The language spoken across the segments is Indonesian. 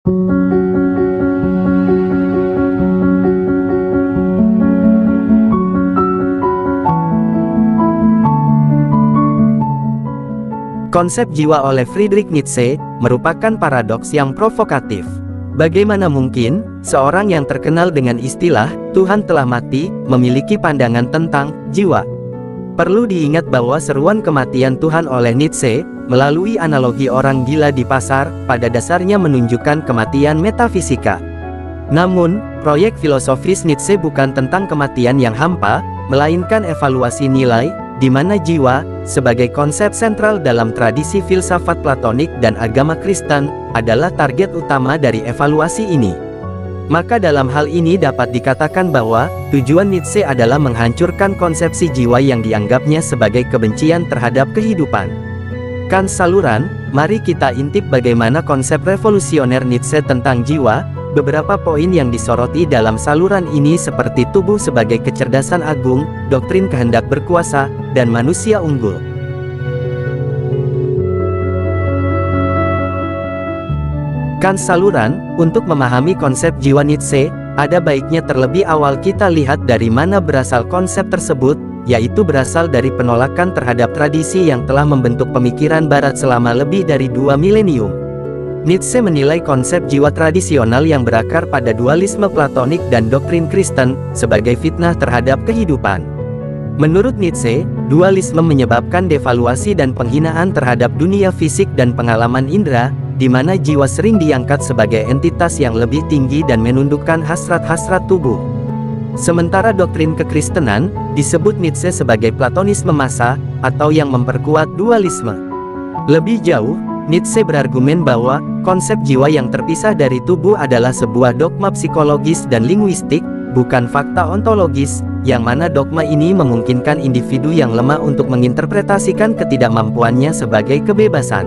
Konsep jiwa oleh Friedrich Nietzsche merupakan paradoks yang provokatif. Bagaimana mungkin seorang yang terkenal dengan istilah "Tuhan telah mati" memiliki pandangan tentang jiwa? Perlu diingat bahwa seruan kematian Tuhan oleh Nietzsche melalui analogi orang gila di pasar pada dasarnya menunjukkan kematian metafisika. Namun, proyek filosofis Nietzsche bukan tentang kematian yang hampa, melainkan evaluasi nilai, di mana jiwa, sebagai konsep sentral dalam tradisi filsafat Platonik dan agama Kristen, adalah target utama dari evaluasi ini. Maka dalam hal ini dapat dikatakan bahwa, tujuan Nietzsche adalah menghancurkan konsepsi jiwa yang dianggapnya sebagai kebencian terhadap kehidupan. Kan saluran, mari kita intip bagaimana konsep revolusioner Nietzsche tentang jiwa. Beberapa poin yang disoroti dalam saluran ini seperti tubuh sebagai kecerdasan agung, doktrin kehendak berkuasa, dan manusia unggul. Kan saluran, untuk memahami konsep jiwa Nietzsche, ada baiknya terlebih awal kita lihat dari mana berasal konsep tersebut, yaitu berasal dari penolakan terhadap tradisi yang telah membentuk pemikiran Barat selama lebih dari 2 milenium. Nietzsche menilai konsep jiwa tradisional yang berakar pada dualisme Platonik dan doktrin Kristen sebagai fitnah terhadap kehidupan. Menurut Nietzsche, dualisme menyebabkan devaluasi dan penghinaan terhadap dunia fisik dan pengalaman indera, di mana jiwa sering diangkat sebagai entitas yang lebih tinggi dan menundukkan hasrat-hasrat tubuh. Sementara doktrin kekristenan disebut Nietzsche sebagai Platonisme massa, atau yang memperkuat dualisme. Lebih jauh, Nietzsche berargumen bahwa konsep jiwa yang terpisah dari tubuh adalah sebuah dogma psikologis dan linguistik, bukan fakta ontologis, yang mana dogma ini memungkinkan individu yang lemah untuk menginterpretasikan ketidakmampuannya sebagai kebebasan.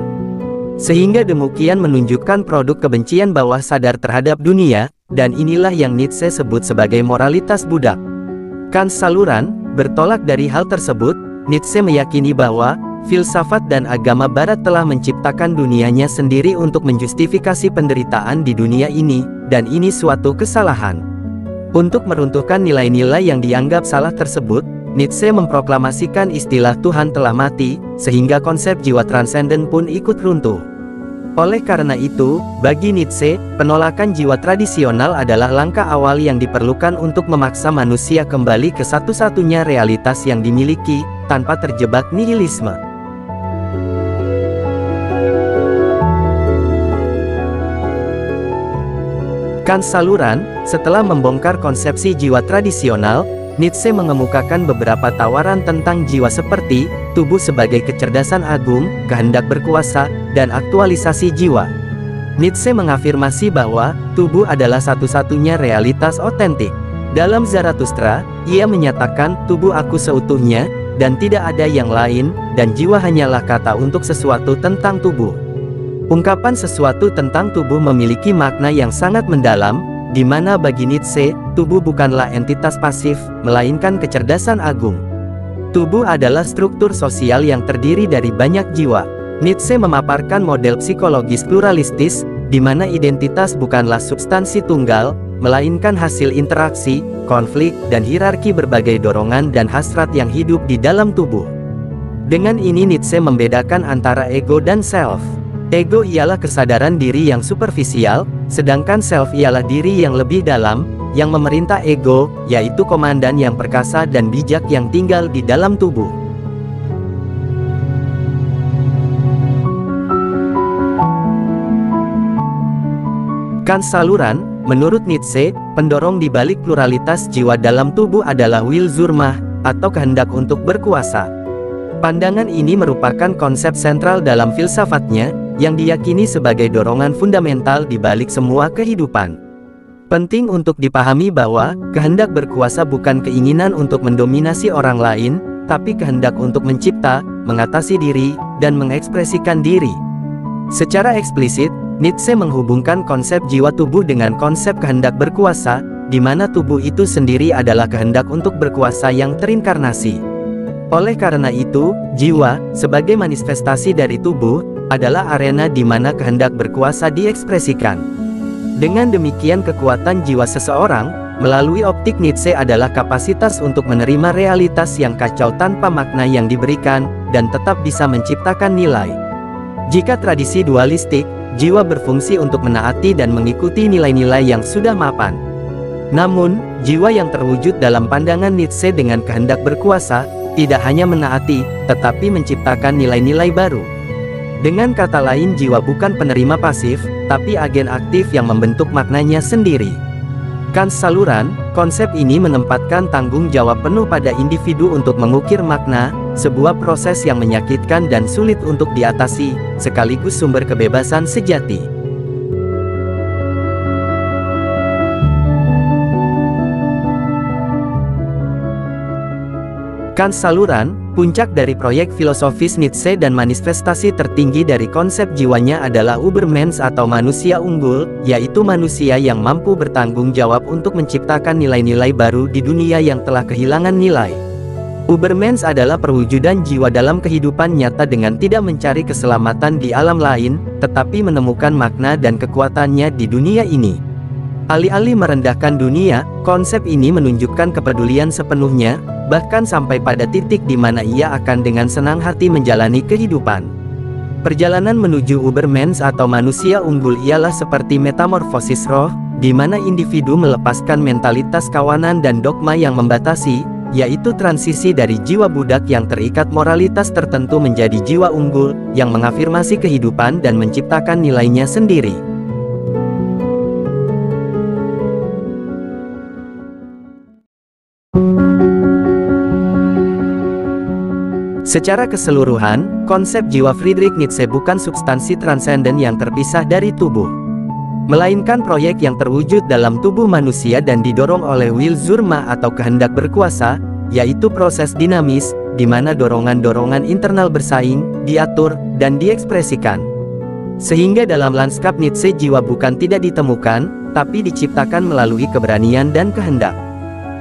Sehingga demikian menunjukkan produk kebencian bawah sadar terhadap dunia, dan inilah yang Nietzsche sebut sebagai moralitas budak. Kan saluran, bertolak dari hal tersebut, Nietzsche meyakini bahwa filsafat dan agama Barat telah menciptakan dunianya sendiri untuk menjustifikasi penderitaan di dunia ini, dan ini suatu kesalahan. Untuk meruntuhkan nilai-nilai yang dianggap salah tersebut, Nietzsche memproklamasikan istilah Tuhan telah mati, sehingga konsep jiwa transenden pun ikut runtuh. Oleh karena itu, bagi Nietzsche, penolakan jiwa tradisional adalah langkah awal yang diperlukan untuk memaksa manusia kembali ke satu-satunya realitas yang dimiliki, tanpa terjebak nihilisme. Kan saluran, setelah membongkar konsepsi jiwa tradisional, Nietzsche mengemukakan beberapa tawaran tentang jiwa seperti tubuh sebagai kecerdasan agung, kehendak berkuasa, dan aktualisasi jiwa. Nietzsche mengafirmasi bahwa tubuh adalah satu-satunya realitas otentik. Dalam Zarathustra, ia menyatakan tubuh aku seutuhnya, dan tidak ada yang lain, dan jiwa hanyalah kata untuk sesuatu tentang tubuh. Ungkapan sesuatu tentang tubuh memiliki makna yang sangat mendalam, di mana bagi Nietzsche, tubuh bukanlah entitas pasif, melainkan kecerdasan agung. Tubuh adalah struktur sosial yang terdiri dari banyak jiwa. Nietzsche memaparkan model psikologis pluralistis, di mana identitas bukanlah substansi tunggal, melainkan hasil interaksi, konflik, dan hierarki berbagai dorongan dan hasrat yang hidup di dalam tubuh. Dengan ini Nietzsche membedakan antara ego dan self. Ego ialah kesadaran diri yang superficial, sedangkan self ialah diri yang lebih dalam, yang memerintah ego, yaitu komandan yang perkasa dan bijak yang tinggal di dalam tubuh. Kan saluran, menurut Nietzsche, pendorong di balik pluralitas jiwa dalam tubuh adalah Will Zurmah, atau kehendak untuk berkuasa. Pandangan ini merupakan konsep sentral dalam filsafatnya, yang diyakini sebagai dorongan fundamental di balik semua kehidupan. Penting untuk dipahami bahwa, kehendak berkuasa bukan keinginan untuk mendominasi orang lain, tapi kehendak untuk mencipta, mengatasi diri, dan mengekspresikan diri. Secara eksplisit, Nietzsche menghubungkan konsep jiwa tubuh dengan konsep kehendak berkuasa, di mana tubuh itu sendiri adalah kehendak untuk berkuasa yang terinkarnasi. Oleh karena itu, jiwa, sebagai manifestasi dari tubuh, adalah arena di mana kehendak berkuasa diekspresikan. Dengan demikian kekuatan jiwa seseorang, melalui optik Nietzsche adalah kapasitas untuk menerima realitas yang kacau tanpa makna yang diberikan, dan tetap bisa menciptakan nilai. Jika tradisi dualistik, jiwa berfungsi untuk menaati dan mengikuti nilai-nilai yang sudah mapan. Namun, jiwa yang terwujud dalam pandangan Nietzsche dengan kehendak berkuasa, tidak hanya menaati, tetapi menciptakan nilai-nilai baru. Dengan kata lain, jiwa bukan penerima pasif, tapi agen aktif yang membentuk maknanya sendiri. Kans saluran, konsep ini menempatkan tanggung jawab penuh pada individu untuk mengukir makna, sebuah proses yang menyakitkan dan sulit untuk diatasi, sekaligus sumber kebebasan sejati. Kans saluran, puncak dari proyek filosofis Nietzsche dan manifestasi tertinggi dari konsep jiwanya adalah Ubermensch atau manusia unggul, yaitu manusia yang mampu bertanggung jawab untuk menciptakan nilai-nilai baru di dunia yang telah kehilangan nilai. Ubermensch adalah perwujudan jiwa dalam kehidupan nyata dengan tidak mencari keselamatan di alam lain, tetapi menemukan makna dan kekuatannya di dunia ini. Alih-alih merendahkan dunia, konsep ini menunjukkan kepedulian sepenuhnya, bahkan sampai pada titik di mana ia akan dengan senang hati menjalani kehidupan. Perjalanan menuju Ubermensch atau manusia unggul ialah seperti metamorfosis roh, di mana individu melepaskan mentalitas kawanan dan dogma yang membatasi, yaitu transisi dari jiwa budak yang terikat moralitas tertentu menjadi jiwa unggul, yang mengafirmasi kehidupan dan menciptakan nilainya sendiri. Secara keseluruhan, konsep jiwa Friedrich Nietzsche bukan substansi transenden yang terpisah dari tubuh, melainkan proyek yang terwujud dalam tubuh manusia dan didorong oleh will zur Macht atau kehendak berkuasa, yaitu proses dinamis, di mana dorongan-dorongan internal bersaing, diatur, dan diekspresikan. Sehingga dalam lanskap Nietzsche jiwa bukan tidak ditemukan, tapi diciptakan melalui keberanian dan kehendak.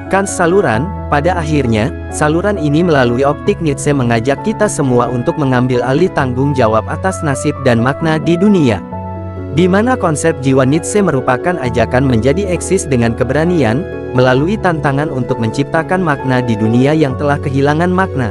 Kans saluran, pada akhirnya, saluran ini melalui optik Nietzsche mengajak kita semua untuk mengambil alih tanggung jawab atas nasib dan makna di dunia. Di mana konsep jiwa Nietzsche merupakan ajakan menjadi eksis dengan keberanian, melalui tantangan untuk menciptakan makna di dunia yang telah kehilangan makna.